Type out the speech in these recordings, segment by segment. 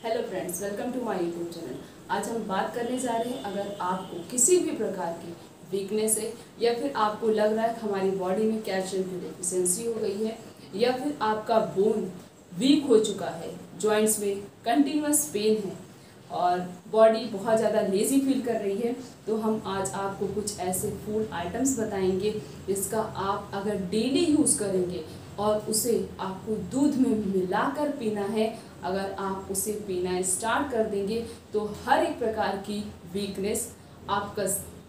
Hello friends, welcome to my YouTube channel. आज हम बात करने जा रहे हैं, अगर आपको किसी भी प्रकार की वीकनेस है या फिर आपको लग रहा है कि हमारी बॉडी में कैल्शियम की डेफिशिएंसी हो गई है या फिर आपका बोन वीक हो चुका है, जॉइंट्स में कंटिन्यूअस पेन है और बॉडी बहुत ज़्यादा लेज़ी फील कर रही है, तो हम आज आपको कुछ ऐसे फूड आइटम्स बताएंगे जिसका आप अगर डेली यूज़ करेंगे और उसे आपको दूध में मिलाकर पीना है। अगर आप उसे पीना स्टार्ट कर देंगे तो हर एक प्रकार की वीकनेस आपका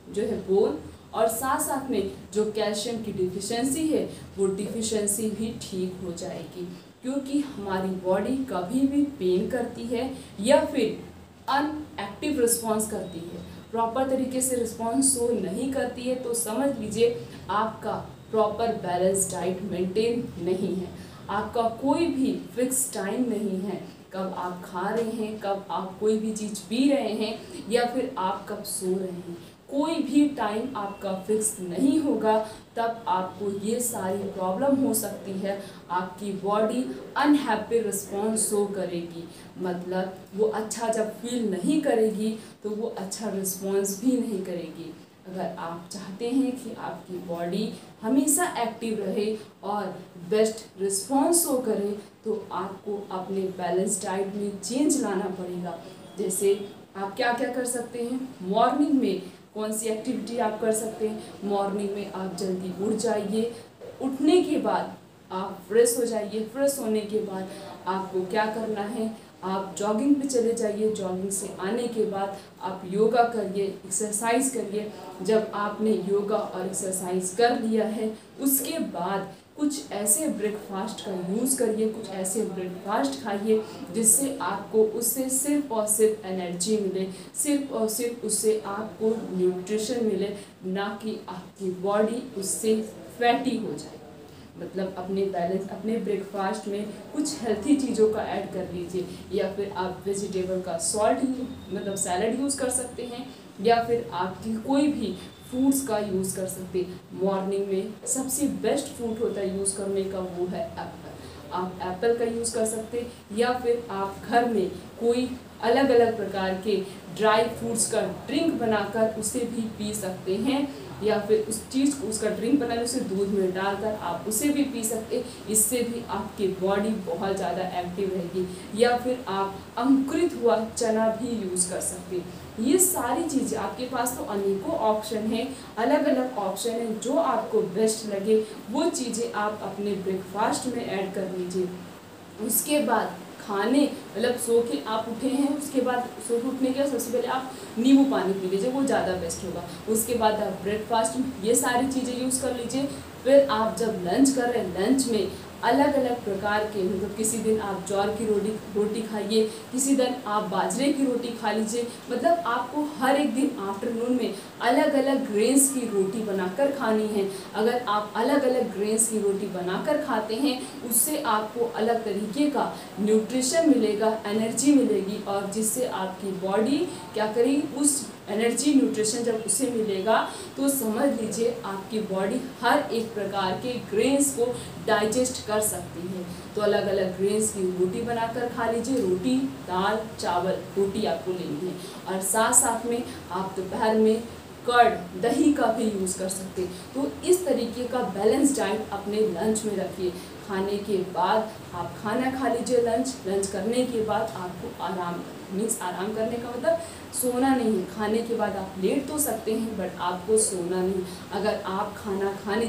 जो है बोन और साथ साथ में जो कैल्शियम की डिफिशिएंसी है वो डिफिशिएंसी भी ठीक हो जाएगी। क्योंकि हमारी बॉडी कभी भी पेन करती है या फिर अनएक्टिव रिस्पॉन्स करती है, प्रॉपर तरीके से रिस्पॉन्स शो नहीं करती है, तो समझ लीजिए आपका प्रॉपर बैलेंस डाइट मेंटेन नहीं है, आपका कोई भी फिक्स टाइम नहीं है कब आप खा रहे हैं, कब आप कोई भी चीज़ पी रहे हैं या फिर आप कब सो रहे हैं। कोई भी टाइम आपका फिक्स नहीं होगा, तब आपको ये सारी प्रॉब्लम हो सकती है। आपकी बॉडी अनहैप्पी रिस्पॉन्स शो करेगी, मतलब वो अच्छा जब फील नहीं करेगी तो वो अच्छा रिस्पॉन्स भी नहीं करेगी। अगर आप चाहते हैं कि आपकी बॉडी हमेशा एक्टिव रहे और बेस्ट रिस्पॉन्स शो करे, तो आपको अपने बैलेंस डाइट में चेंज लाना पड़ेगा। जैसे आप क्या क्या कर सकते हैं, मॉर्निंग में कौन सी एक्टिविटी आप कर सकते हैं। मॉर्निंग में आप जल्दी उठ जाइए, उठने के बाद आप फ्रेश हो जाइए, फ्रेश होने के बाद आपको क्या करना है, आप जॉगिंग पे चले जाइए। जॉगिंग से आने के बाद आप योगा करिए, एक्सरसाइज करिए। जब आपने योगा और एक्सरसाइज कर लिया है, उसके बाद कुछ ऐसे ब्रेकफास्ट का यूज़ करिए, कुछ ऐसे ब्रेकफास्ट खाइए जिससे आपको उससे सिर्फ और सिर्फ एनर्जी मिले, सिर्फ और सिर्फ उससे आपको न्यूट्रिशन मिले, ना कि आपकी बॉडी उससे फैटी हो जाए। मतलब अपने ब्रेकफास्ट में कुछ हेल्थी चीज़ों का ऐड कर लीजिए, या फिर आप वेजिटेबल का मतलब सैलड यूज़ कर सकते हैं, या फिर आपकी कोई भी फ्रूट्स का यूज़ कर सकते हैं। मॉर्निंग में सबसे बेस्ट फ्रूट होता है यूज़ करने का, वो है एप्पल। आप एप्पल का यूज़ कर सकते हैं, या फिर आप घर में कोई अलग अलग प्रकार के ड्राई फ्रूट्स का ड्रिंक बनाकर उसे भी पी सकते हैं, या फिर उस चीज़ को उसका ड्रिंक बनाकर उसे दूध में डालकर आप उसे भी पी सकते हैं। इससे भी आपकी बॉडी बहुत ज़्यादा एक्टिव रहेगी। या फिर आप अंकुरित हुआ चना भी यूज़ कर सकते हैं। ये सारी चीज़ें आपके पास तो अनेकों ऑप्शन हैं, अलग अलग ऑप्शन हैं, जो आपको बेस्ट लगे वो चीज़ें आप अपने ब्रेकफास्ट में ऐड कर लीजिए। उसके बाद खाने मतलब सो के आप उठे हैं, उसके बाद सो के उठने के बाद सबसे पहले आप नींबू पानी पी लीजिए, वो ज़्यादा बेस्ट होगा। उसके बाद आप ब्रेकफास्ट में ये सारी चीज़ें यूज़ कर लीजिए। फिर आप जब लंच कर रहे हैं, लंच में अलग अलग प्रकार के, मतलब किसी दिन आप ज्वार की रोटी खाइए, किसी दिन आप बाजरे की रोटी खा लीजिए। मतलब आपको हर एक दिन आफ्टरनून में अलग अलग ग्रेन्स की रोटी बनाकर खानी है। अगर आप अलग अलग ग्रेन्स की रोटी बनाकर खाते हैं, उससे आपको अलग तरीके का न्यूट्रिशन मिलेगा, एनर्जी मिलेगी, और जिससे आपकी बॉडी क्या करेगी, उस एनर्जी न्यूट्रिशन जब उसे मिलेगा तो समझ लीजिए आपकी बॉडी हर एक प्रकार के ग्रेन्स को डाइजेस्ट कर सकती है। तो अलग अलग ग्रेन्स की रोटी बनाकर खा लीजिए। रोटी, दाल, चावल, रोटी आपको लेनी है, और साथ साथ में आप दोपहर में कर्ड, दही का भी यूज़ कर सकते हैं। तो इस तरीके का बैलेंस डाइट अपने लंच में रखिए। खाने के बाद आप खाना खा लीजिए, लंच करने के बाद आपको आराम आराम करने का मतलब सोना नहीं है। खाने के बाद आप लेट तो सकते हैं, बट आपको सोना नहीं। अगर आप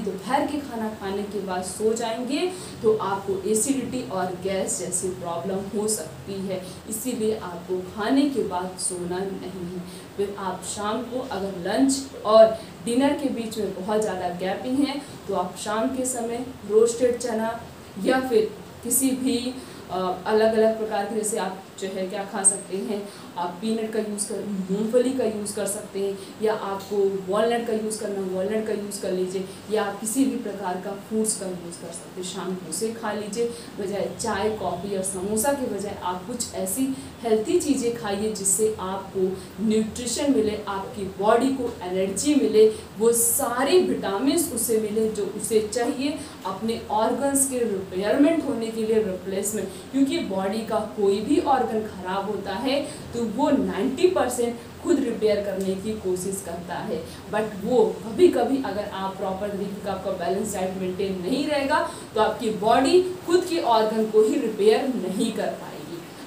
दोपहर के खाना खाने के बाद सो जाएंगे तो आपको एसिडिटी और गैस जैसी प्रॉब्लम हो सकती है, इसीलिए आपको खाने के बाद सोना नहीं है। फिर आप शाम को अगर लंच और डिनर के बीच में बहुत ज़्यादा गैपिंग है, तो आप शाम के समय रोस्टेड चना या फिर किसी भी अलग अलग प्रकार के, जैसे आप जो है क्या खा सकते हैं, आप पीनट का यूज़ कर, मूंगफली का यूज़ कर सकते हैं, या आपको वॉलनट का यूज़ करना, वॉलनट का यूज़ कर लीजिए, या आप किसी भी प्रकार का फ्रूट्स का यूज़ कर सकते हैं। शाम को उसे खा लीजिए, बजाय चाय, कॉफ़ी और समोसा के बजाय आप कुछ ऐसी हेल्थी चीज़ें खाइए जिससे आपको न्यूट्रिशन मिले, आपकी बॉडी को एनर्जी मिले, वो सारे विटामिन्स उसे मिले जो उसे चाहिए अपने ऑर्गन्स के रिपेयरमेंट होने के लिए, रिप्लेसमेंट क्योंकि बॉडी का कोई भी ऑर्गन खराब होता है तो वो 90% खुद रिपेयर करने की कोशिश करता है, बट वो कभी कभी अगर आप प्रॉपर तरीके का आपका बैलेंस डाइट मेंटेन नहीं रहेगा तो आपकी बॉडी खुद के ऑर्गन को ही रिपेयर नहीं कर पाएगी।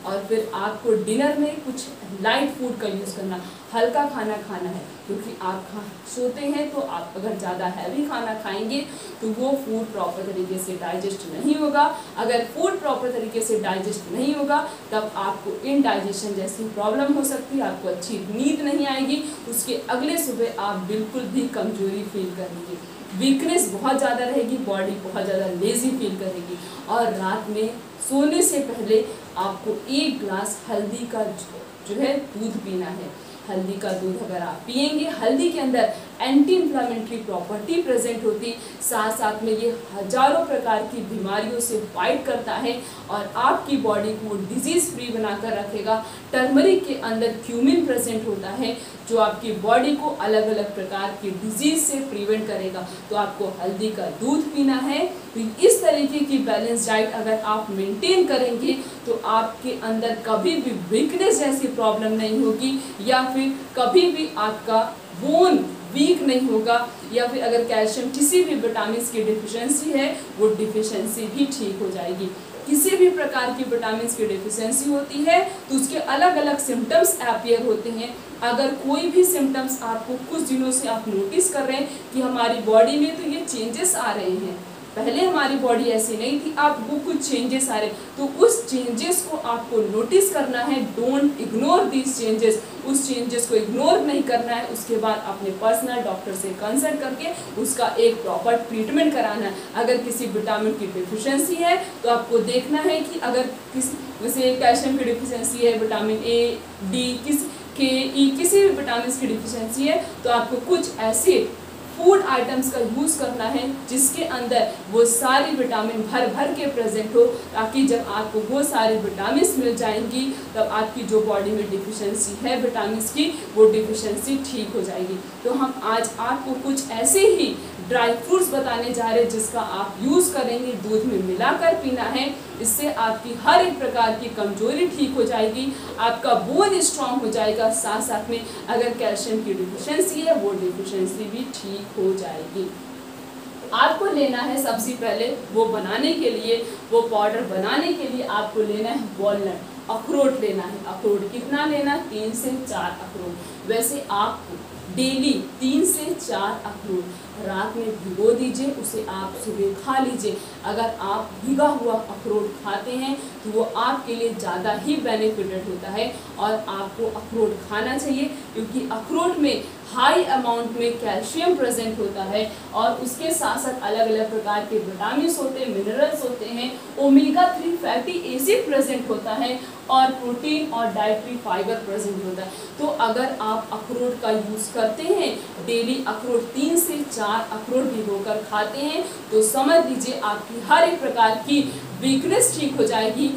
और फिर आपको डिनर में कुछ लाइट फूड का यूज़ करना, हल्का खाना खाना है, क्योंकि आप सोते हैं तो आप अगर ज़्यादा हैवी खाना खाएंगे तो वो फूड प्रॉपर तरीके से डाइजेस्ट नहीं होगा। अगर फूड प्रॉपर तरीके से डाइजेस्ट नहीं होगा तब आपको इनडाइजेशन जैसी प्रॉब्लम हो सकती है, आपको अच्छी नींद नहीं आएगी, उसके अगले सुबह आप बिल्कुल भी कमजोरी फील करेंगे, वीकनेस बहुत ज़्यादा रहेगी, बॉडी बहुत ज़्यादा लेजी फील करेगी। और रात में सोने से पहले आपको 1 गिलास हल्दी का जो है दूध पीना है। हल्दी का दूध अगर आप पिएंगे, हल्दी के अंदर एंटी इन्फ्लामेटरी प्रॉपर्टी प्रेजेंट होती, साथ साथ में ये हजारों प्रकार की बीमारियों से फाइट करता है और आपकी बॉडी को डिजीज फ्री बनाकर रखेगा। टर्मरिक के अंदर क्यूमिन प्रेजेंट होता है जो आपकी बॉडी को अलग अलग प्रकार की डिजीज से प्रिवेंट करेगा। तो आपको हल्दी का दूध पीना है। तो इस तरीके की बैलेंस डाइट अगर आप मेंटेन करेंगे तो आपके अंदर कभी भी वीकनेस जैसी प्रॉब्लम नहीं होगी, या फिर कभी भी आपका बोन वीक नहीं होगा, या फिर अगर कैल्शियम किसी भी विटामिन की डिफिशियंसी है वो डिफिशियंसी भी ठीक हो जाएगी। किसी भी प्रकार की विटामिन की डिफिशियंसी होती है तो उसके अलग अलग सिम्टम्स अपीयर होते हैं। अगर कोई भी सिम्टम्स आपको कुछ दिनों से आप नोटिस कर रहे हैं कि हमारी बॉडी में तो ये चेंजेस आ रहे हैं, पहले हमारी बॉडी ऐसी नहीं थी, अब वो कुछ चेंजेस आ रहे, तो उस चेंजेस को आपको नोटिस करना है। डोंट इग्नोर दीज चेंजेस, उस चेंजेस को इग्नोर नहीं करना है। उसके बाद अपने पर्सनल डॉक्टर से कंसल्ट करके उसका एक प्रॉपर ट्रीटमेंट कराना है। अगर किसी विटामिन की डिफिशियंसी है तो आपको देखना है कि अगर जैसे कैल्शियम की डिफिशियंसी है, विटामिन ए, डी, किसी भी विटामिन की डिफिशियंसी है तो आपको कुछ ऐसे फूड आइटम्स का यूज़ करना है जिसके अंदर वो सारी विटामिन भर भर के प्रेजेंट हो, ताकि जब आपको वो सारी विटामिन मिल जाएंगी तब आपकी जो बॉडी में डिफिशियंसी है विटामिन की वो डिफिशियंसी ठीक हो जाएगी। तो हम आज आपको कुछ ऐसे ही ड्राई फ्रूट्स बताने जा रहे हैं जिसका आप यूज़ करेंगे, दूध में मिलाकर पीना है। इससे आपकी हर एक प्रकार की कमजोरी ठीक हो जाएगी, आपका बोन स्ट्रांग हो जाएगा, साथ साथ में अगर कैल्शियम की डिफिशियंसी है वो डिफिशियंसी भी ठीक हो जाएगी। आपको लेना है सबसे पहले वो बनाने के लिए, वो पाउडर बनाने के लिए आपको लेना है वॉलनट, अखरोट लेना है। अखरोट कितना लेना? 3 से 4 अखरोट। वैसे आपको डेली 3 से 4 अखरोट रात में भिगो दीजिए, उसे आप सुबह खा लीजिए। अगर आप भिगा हुआ अखरोट खाते हैं तो वो आपके लिए ज़्यादा ही बेनिफिटेड होता है और आपको अखरोट खाना चाहिए, क्योंकि अखरोट में हाई अमाउंट में कैल्शियम प्रेजेंट होता है और उसके साथ साथ अलग अलग प्रकार के विटामिन होते हैं, मिनरल्स होते हैं, ओमेगा 3 फैटी एसिड प्रेजेंट होता है और प्रोटीन और डाइटरी फाइबर प्रेजेंट होता है। तो अगर आप अखरोट का यूज़ करते हैं, डेली अखरोट 3 से 4 अखरोट भिगोकर खाते हैं, तो समझ लीजिए आपकी हर एक प्रकार की वीकनेस ठीक हो जाएगी।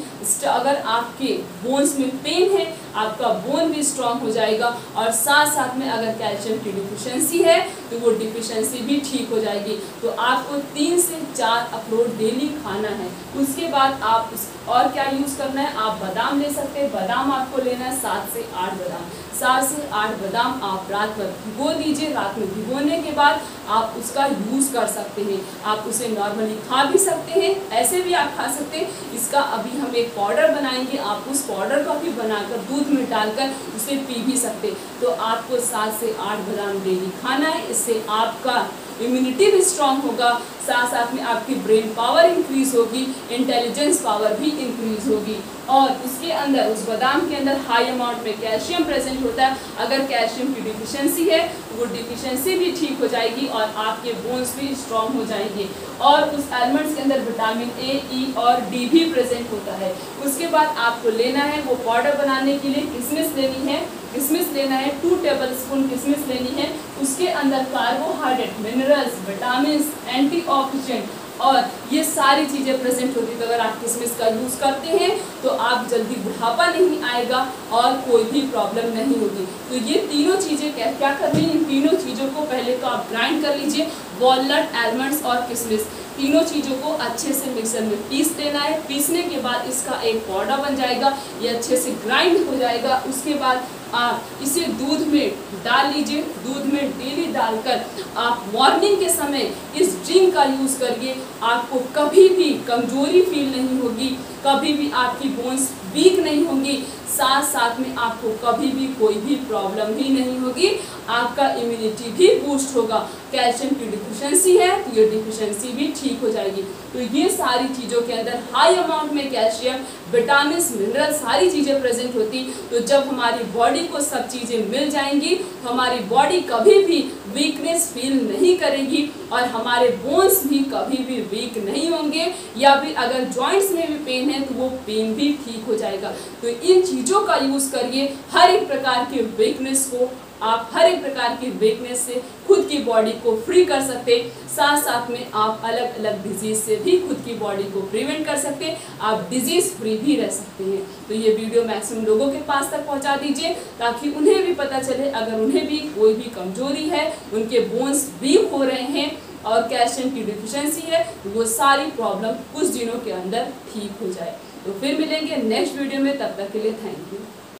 अगर आपके बोन्स में पेन है, आपका बोन भी स्ट्रांग हो जाएगा और साथ साथ में अगर कैल्शियम की डिफिशियंसी है तो वो डिफिशियंसी भी ठीक हो जाएगी। तो आपको 3 से 4 अखरोट डेली खाना है। उसके बाद आप और क्या यूज़ करना है? आप बादाम ले सकते हैं। बादाम आपको लेना है 7 से 8 बादाम। 7 से 8 बादाम आप रात भर भिगो दीजिए। रात में भिगोने के बाद आप उसका यूज़ कर सकते हैं। आप उसे नॉर्मली खा भी सकते हैं, ऐसे भी आप खा सकते हैं। इसका अभी हम एक पाउडर बनाएंगे, आप उस पाउडर का भी बनाकर दूध में डालकर उसे पी भी सकते। तो आपको 7 से 8 बादाम डेली खाना है। इससे आपका इम्यूनिटी भी स्ट्रांग होगा, साथ साथ में आपकी ब्रेन पावर इंक्रीज होगी, इंटेलिजेंस पावर भी इंक्रीज होगी। और उसके अंदर, उस बादाम के अंदर हाई अमाउंट में कैल्शियम प्रेजेंट होता है। अगर कैल्शियम की डिफिशियंसी है तो वो डिफिशियंसी भी ठीक हो जाएगी और आपके बोन्स भी स्ट्रांग हो जाएंगे। और उस आलमंड्स के अंदर विटामिन ए, ई और डी भी प्रेजेंट होता है। उसके बाद आपको लेना है वो पाउडर बनाने के लिए किशमिश लेनी है। किशमिश लेना है 2 टेबलस्पून किशमिश लेनी है। उसके अंदर कार्बोहाइड्रेट, मिनरल्स, विटामिन, एंटीऑक्सीडेंट और ये सारी चीज़ें प्रेजेंट होती है। तो अगर आप किशमिश का यूज़ करते हैं तो आप जल्दी बुढ़ापा नहीं आएगा और कोई भी प्रॉब्लम नहीं होगी। तो ये तीनों चीज़ें क्या करनी है? इन तीनों चीज़ों को पहले तो आप ग्राइंड कर लीजिए, वॉलनट, आलमंड्स और किशमिश। तीनों चीज़ों को अच्छे से मिक्सर में पीस देना है। पीसने के बाद इसका एक पाउडर बन जाएगा, ये अच्छे से ग्राइंड हो जाएगा। उसके बाद आप इसे दूध में डाल लीजिए। दूध में डेली डालकर आप मॉर्निंग के समय इस ड्रिंक का यूज़ करिए। आपको कभी भी कमजोरी फील नहीं होगी, कभी भी आपकी बोन्स वीक नहीं होंगी, साथ साथ में आपको कभी भी कोई भी प्रॉब्लम भी नहीं होगी, आपका इम्यूनिटी भी बूस्ट होगा। कैल्शियम की डिफिशिएंसी है तो ये डिफिशिएंसी भी ठीक हो जाएगी। तो ये सारी चीज़ों के अंदर हाई अमाउंट में कैल्शियम, विटामिन, मिनरल सारी चीज़ें प्रेजेंट होती। तो जब हमारी बॉडी को सब चीज़ें मिल जाएंगी तो हमारी बॉडी कभी भी वीकनेस फील नहीं करेगी और हमारे बोन्स भी कभी भी वीक नहीं होंगे, या फिर अगर जॉइंट्स में भी पेन है तो वो पेन भी ठीक हो जाएगा। तो इन चीज़ों का यूज़ करिए। हर एक प्रकार के वीकनेस को आप हर एक प्रकार की वीकनेस से खुद की बॉडी को फ्री कर सकते, साथ साथ में आप अलग अलग डिजीज से भी खुद की बॉडी को प्रिवेंट कर सकते, आप डिजीज फ्री भी रह सकते हैं। तो ये वीडियो मैक्सिमम लोगों के पास तक पहुंचा दीजिए ताकि उन्हें भी पता चले, अगर उन्हें भी कोई भी कमजोरी है, उनके बोन्स वीक हो रहे हैं और कैल्शियम की डिफिशिएंसी है, तो वो सारी प्रॉब्लम कुछ दिनों के अंदर ठीक हो जाए। तो फिर मिलेंगे नेक्स्ट वीडियो में, तब तक के लिए थैंक यू।